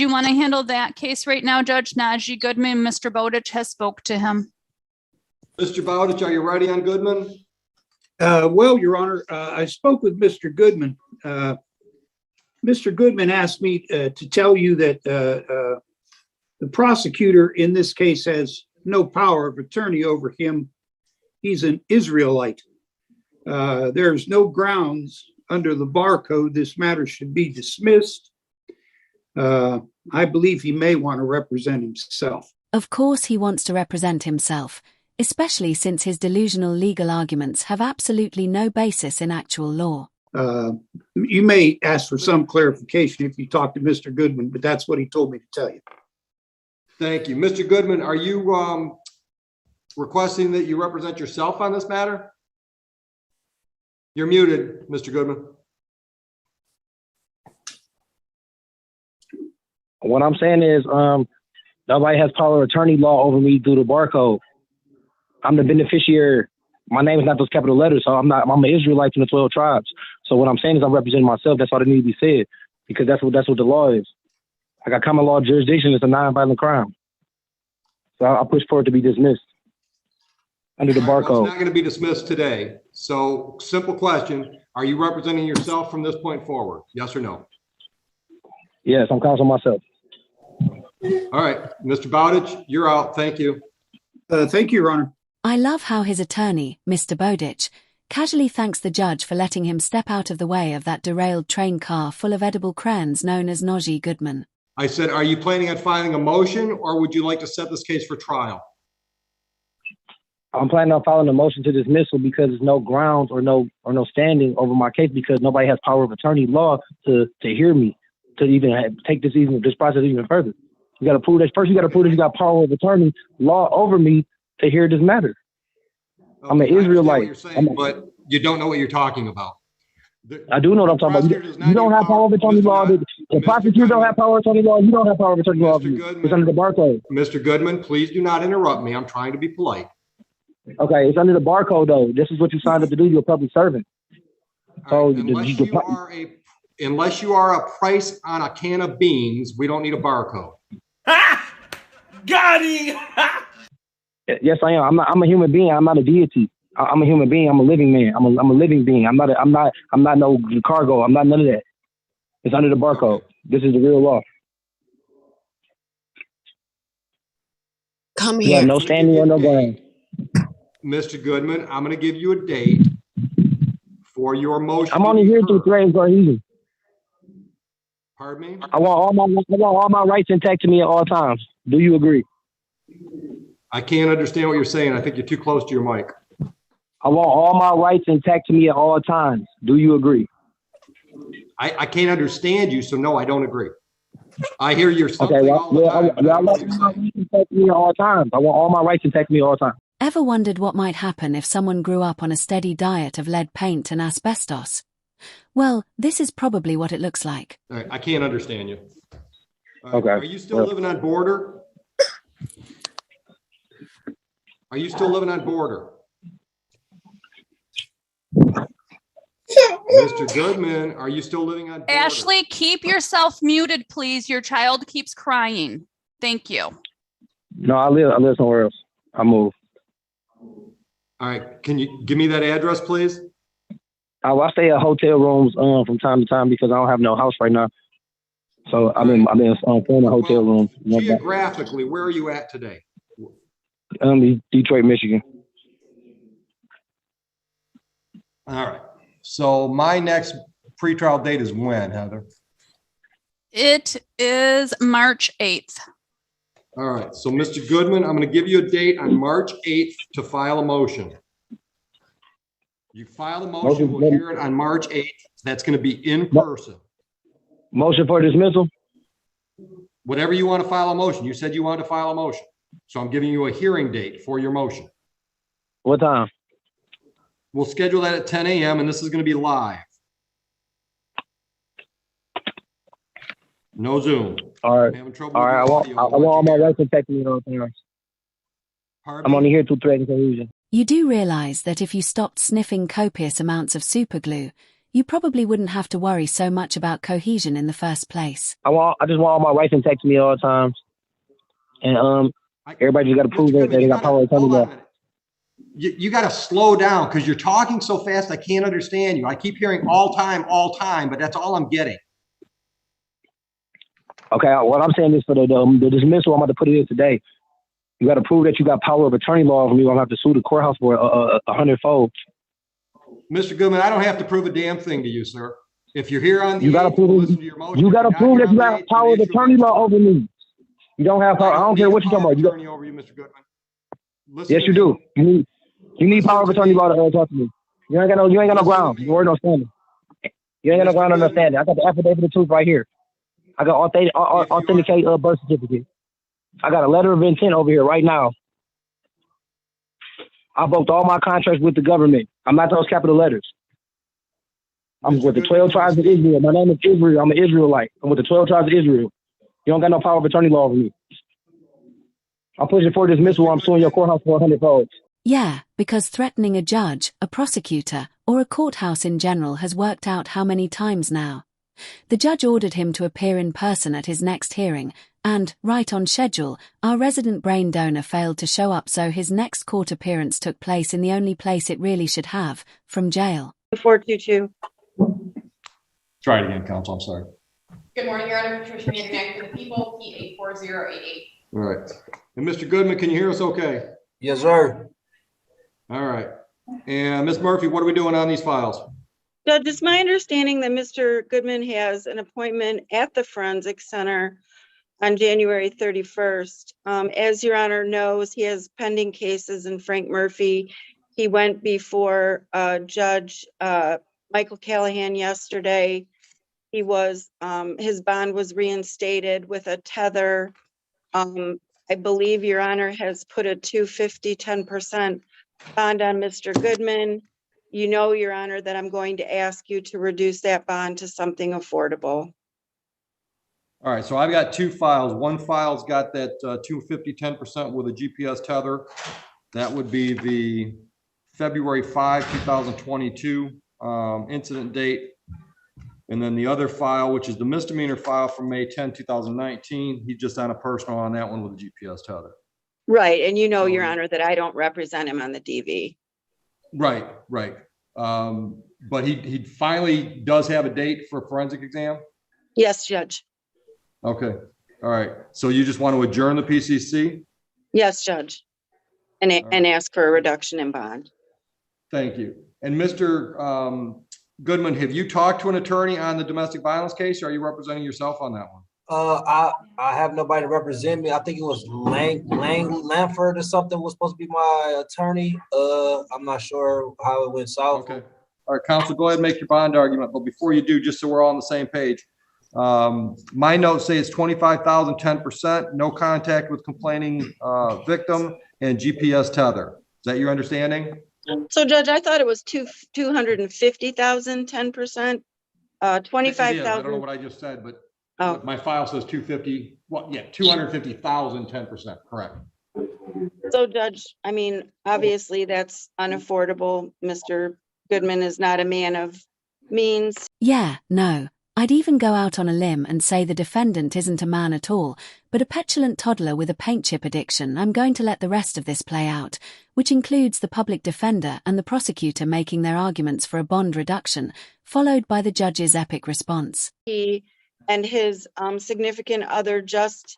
Do you want to handle that case right now, Judge Najee Goodman? Mr. Bowditch has spoke to him. Mr. Bowditch, are you ready on Goodman? Well, Your Honor, I spoke with Mr. Goodman. Mr. Goodman asked me to tell you that the prosecutor in this case has no power of attorney over him. He's an Israelite. There's no grounds under the bar code this matter should be dismissed. I believe he may want to represent himself. Of course he wants to represent himself, especially since his delusional legal arguments have absolutely no basis in actual law. You may ask for some clarification if you talk to Mr. Goodman, but that's what he told me to tell you. Thank you. Mr. Goodman, are you requesting that you represent yourself on this matter? You're muted, Mr. Goodman. What I'm saying is nobody has power of attorney law over me through the barcode. I'm the beneficiary. My name is not those capital letters, so I'm an Israelite from the 12 tribes. So what I'm saying is I'm representing myself. That's all that needs to be said, because that's what the law is. I got common law jurisdiction. It's a non-violent crime. So I push for it to be dismissed under the barcode. It's not going to be dismissed today. So simple question. Are you representing yourself from this point forward? Yes or no? Yes, I'm counseling myself. All right. Mr. Bowditch, you're out. Thank you. Thank you, Your Honor. I love how his attorney, Mr. Bowditch, casually thanks the judge for letting him step out of the way of that derailed train car full of edible crayons known as Najee Goodman. I said, are you planning on filing a motion, or would you like to set this case for trial? I'm planning on filing a motion to dismissal because there's no grounds or no standing over my case, because nobody has power of attorney law to hear me, to even take this process even further. You got to prove that first. You got to prove that you got power of attorney law over me to hear this matter. Okay, I'm an Israelite. But you don't know what you're talking about. I do know what I'm talking about. You don't have power of attorney law. The prosecutor don't have power of attorney law. You don't have power of attorney law. It's under the barcode. Mr. Goodman, please do not interrupt me. I'm trying to be polite. Okay, it's under the barcode though. This is what you signed up to do. You're a public servant. So right, unless you are a price on a can of beans, we don't need a barcode. Got him! Yes, I am. I'm a human being. I'm not a deity. I'm a human being. I'm a living man. I'm a living being. I'm not no cargo. I'm not none of that. It's under the barcode. Okay. This is the real law. Come here. No standing or no ground. Mr. Goodman, I'm going to give you a date for your motion. I'm only here to threaten cohesion. Pardon me? I want all my rights intact to me at all times. Do you agree? I can't understand what you're saying. I think you're too close to your mic. I want all my rights intact to me at all times. Do you agree? I can't understand you, so no, I don't agree. I hear you're something okay, all the time. I want all my rights intact to me at all times. I want all my rights intact to me at all times. Ever wondered what might happen if someone grew up on a steady diet of lead paint and asbestos? Well, this is probably what it looks like. All right, I can't understand you. Okay. Are you still living on border? Are you still living on border? Mr. Goodman, are you still living on border? Ashley, keep yourself muted, please. Your child keeps crying. Thank you. No, I live somewhere else. I moved. All right. Can you give me that address, please? I stay at hotel rooms from time to time because I don't have no house right now. So I've been staying in hotel rooms. Geographically, where are you at today? Detroit, Michigan. All right. So my next pretrial date is when, Heather? It is March 8th. All right. So, Mr. Goodman, I'm going to give you a date on March 8th to file a motion. You file a motion, we'll hear it on March 8th. That's going to be in person. Motion for dismissal? Whatever you want to file a motion. You said you wanted to file a motion. So I'm giving you a hearing date for your motion. What time? We'll schedule that at 10 a.m. and this is going to be live. No Zoom. All right. All right. I want all my rights protected me at all times. I'm only here to threaten cohesion. You do realize that if you stopped sniffing copious amounts of superglue, you probably wouldn't have to worry so much about cohesion in the first place. I just want all my wife and text me all the time. And everybody just got to prove that they got power of attorney law. You got to slow down because you're talking so fast I can't understand you. I keep hearing all time, but that's all I'm getting. Okay, what I'm saying is for the dismissal, I'm about to put it in today. You got to prove that you got power of attorney law over me. I'm going to have to sue the courthouse for 100-fold. Mr. Goodman, I don't have to prove a damn thing to you, sir. If you're here on the you got to prove listen to your motion. You got to prove that you have power of attorney law over me. You don't have power. I don't care what you're talking about. You got attorney over you, Mr. Goodman. Yes, you do. You need power of attorney law to talk to me. You ain't got no ground. You ain't no standing. You ain't got no ground on understanding. I got the affidavit of truth right here. I got authenticate birth certificate. I got a letter of intent over here right now. I broke all my contracts with the government. I'm not those capital letters. I'm with the 12 tribes of Israel. My name is Israel. I'm an Israelite. I'm with the 12 tribes of Israel. You don't got no power of attorney law over me. I'm pushing for dismissal. I'm suing your courthouse for 100-fold. Yeah, because threatening a judge, a prosecutor, or a courthouse in general has worked out how many times now. The judge ordered him to appear in person at his next hearing, and, right on schedule, our resident brain donor failed to show up, so his next court appearance took place in the only place it really should have, from jail. 422. Try it again, counsel. I'm sorry. Good morning, Your Honor. Patricia Manning for the people, P84088. All right. And Mr. Goodman, can you hear us okay? Yes, sir. All right. And Ms. Murphy, what are we doing on these files? Judge, it's my understanding that Mr. Goodman has an appointment at the Forensic Center on January 31st. As Your Honor knows, he has pending cases in Frank Murphy. He went before Judge Michael Callahan yesterday. He was, his bond was reinstated with a tether. I believe Your Honor has put a 250, 10% bond on Mr. Goodman. You know, Your Honor, that I'm going to ask you to reduce that bond to something affordable. All right, so I've got two files. One file's got that 250, 10% with a GPS tether. That would be the February 5, 2022 incident date. And then the other file, which is the misdemeanor file from May 10, 2019, he's just on a personal on that one with a GPS tether. Right, and you know, Your Honor, that I don't represent him on the DV. Right. But he finally does have a date for a forensic exam? Yes, Judge. Okay. All right. So you just want to adjourn the PCC? Yes, Judge. And ask for a reduction in bond. Thank you. And Mr. Goodman, have you talked to an attorney on the domestic violence case, or are you representing yourself on that one? I have nobody to represent me. I think it was Lanford or something was supposed to be my attorney. I'm not sure how it went south. Okay. All right, counsel, go ahead and make your bond argument. But before you do, just so we're all on the same page, my notes say it's $25,000, 10%, no contact with complaining victim, and GPS tether. Is that your understanding? So, Judge, I thought it was 250,000, 10%, 25,000. I don't know what I just said, but oh. My file says 250. Well, yeah, 250,000, 10%. Correct. So, Judge, I mean, obviously that's unaffordable. Mr. Goodman is not a man of means. Yeah, no. I'd even go out on a limb and say the defendant isn't a man at all, but a petulant toddler with a paint chip addiction. I'm going to let the rest of this play out, which includes the public defender and the prosecutor making their arguments for a bond reduction, followed by the judge's epic response. He and his significant other just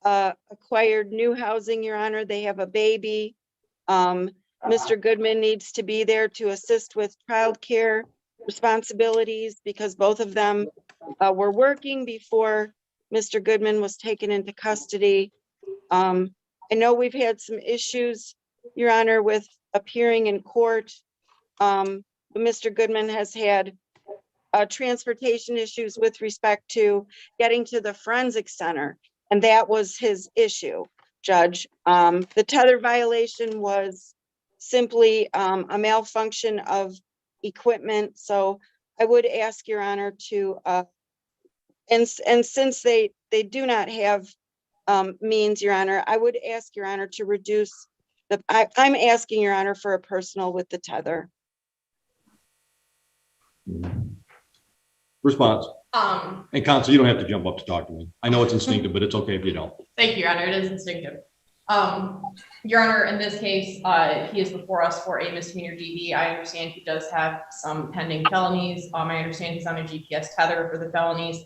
acquired new housing, Your Honor. They have a baby. Mr. Goodman needs to be there to assist with childcare responsibilities because both of them were working before Mr. Goodman was taken into custody. I know we've had some issues, Your Honor, with appearing in court. Mr. Goodman has had transportation issues with respect to getting to the forensic center, and that was his issue, Judge. The tether violation was simply a malfunction of equipment. So I would ask Your Honor to, and since they do not have means, Your Honor, I would ask Your Honor to reduce I'm asking Your Honor for a personal with the tether. Mm-hmm. Response. Um, And counsel, you don't have to jump up to talk to me. I know it's instinctive, but it's okay if you don't. Thank you, Your Honor. It is instinctive. Your Honor, in this case, he is before us for a misdemeanor DV. I understand he does have some pending felonies. I understand he's on a GPS tether for the felonies.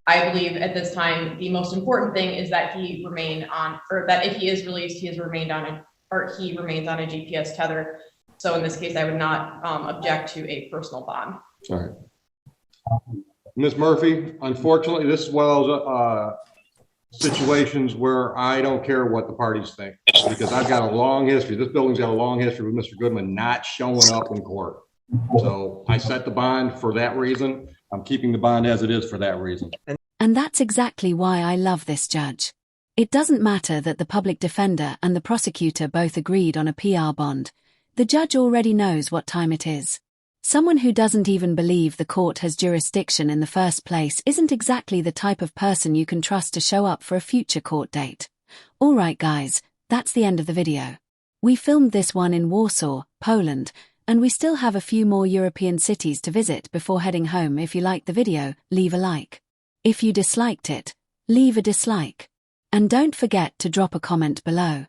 I believe at this time, the most important thing is that he remain on, or that if he is released, he remains on a GPS tether. So in this case, I would not object to a personal bond. All right. Ms. Murphy, unfortunately, this is one of those situations where I don't care what the parties think, because I've got a long history. This building's got a long history with Mr. Goodman not showing up in court. So I set the bond for that reason. I'm keeping the bond as it is for that reason. And that's exactly why I love this judge. It doesn't matter that the public defender and the prosecutor both agreed on a PR bond. The judge already knows what time it is. Someone who doesn't even believe the court has jurisdiction in the first place isn't exactly the type of person you can trust to show up for a future court date. Alright guys, that's the end of the video. We filmed this one in Warsaw, Poland, and we still have a few more European cities to visit before heading home. If you liked the video, leave a like. If you disliked it, leave a dislike. And don't forget to drop a comment below.